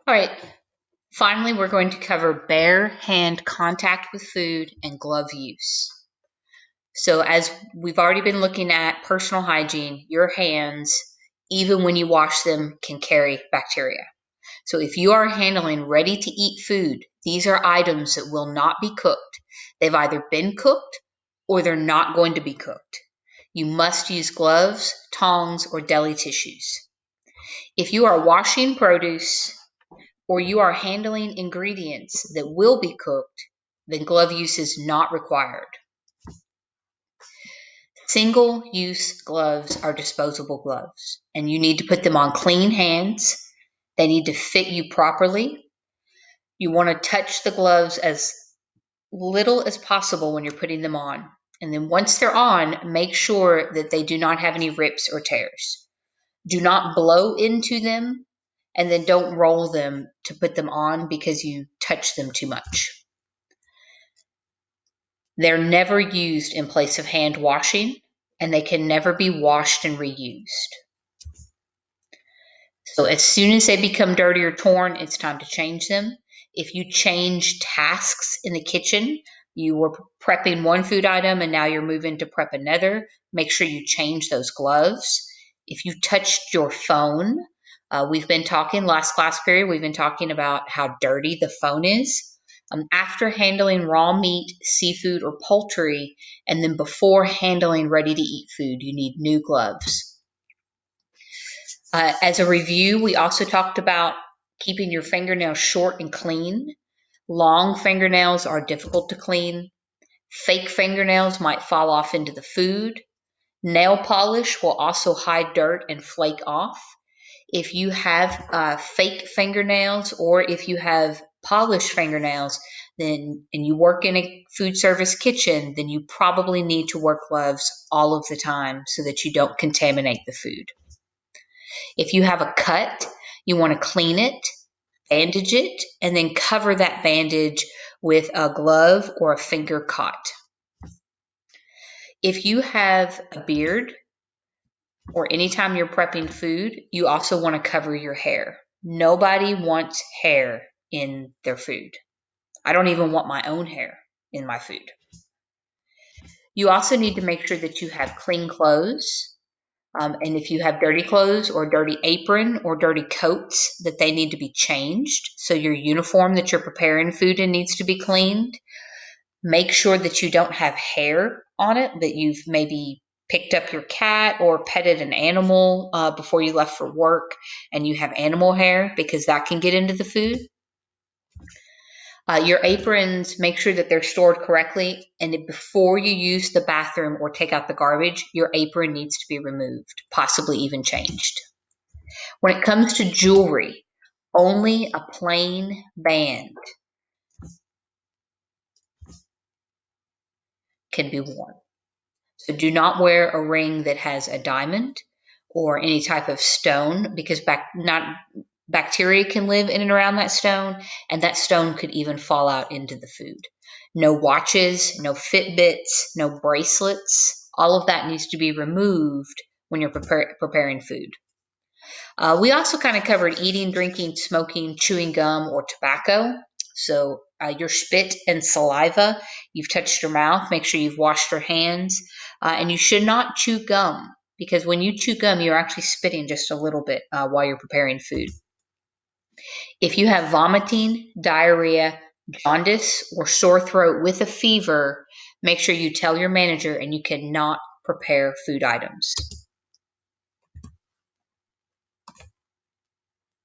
All right, finally, we're going to cover bare hand contact with food and glove use. So, as we've already been looking at personal hygiene, your hands, even when you wash them, can carry bacteria. So, if you are handling ready to eat food, these are items that will not be cooked. They've either been cooked or they're not going to be cooked. You must use gloves, tongs, or deli tissues. If you are washing produce, or you are handling ingredients that will be cooked, then glove use is not required. Single-use gloves are disposable gloves, and you need to put them on clean hands. They need to fit you properly. You want to touch the gloves as little as possible when you're putting them on. And then once they're on, make sure that they do not have any rips or tears. Do not blow into them, and then don't roll them to put them on because you touch them too much. They're never used in place of hand washing, and they can never be washed and reused. So as soon as they become dirty or torn, it's time to change them. If you change tasks in the kitchen, you were prepping one food item and now you're moving to prep another, make sure you change those gloves. If you touched your phone, we've been talking last class period, we've been talking about how dirty the phone is. After handling raw meat, seafood, or poultry, and then before handling ready to eat food, you need new gloves. As a review, we also talked about keeping your fingernails short and clean. Long fingernails are difficult to clean. Fake fingernails might fall off into the food. Nail polish will also hide dirt and flake off. If you have fake fingernails, or if you have polished fingernails, then and you work in a food service kitchen, then you probably need to wear gloves all of the time so that you don't contaminate the food. If you have a cut, you want to clean it, bandage it, and then cover that bandage with a glove or a finger cot. If you have a beard, or anytime you're prepping food, you also want to cover your hair. Nobody wants hair in their food. I don't even want my own hair in my food. You also need to make sure that you have clean clothes. And if you have dirty clothes or dirty apron or dirty coats, that they need to be changed. So your uniform that you're preparing food in needs to be cleaned. Make sure that you don't have hair on it, that you've maybe picked up your cat or petted an animal before you left for work and you have animal hair, because that can get into the food. Your aprons, make sure that they're stored correctly, and before you use the bathroom or take out the garbage, your apron needs to be removed, possibly even changed. When it comes to jewelry, only a plain band can be worn. So do not wear a ring that has a diamond or any type of stone, because bacteria can live in and around that stone, and that stone could even fall out into the food. No watches, no Fitbits, no bracelets. All of that needs to be removed when you're preparing food. We also kind of covered eating, drinking, smoking, chewing gum, or tobacco. So your spit and saliva, you've touched your mouth, make sure you've washed your hands, and you should not chew gum, because when you chew gum, you're actually spitting just a little bit while you're preparing food. If you have vomiting, diarrhea, jaundice, or sore throat with a fever, make sure you tell your manager, and you cannot prepare food items.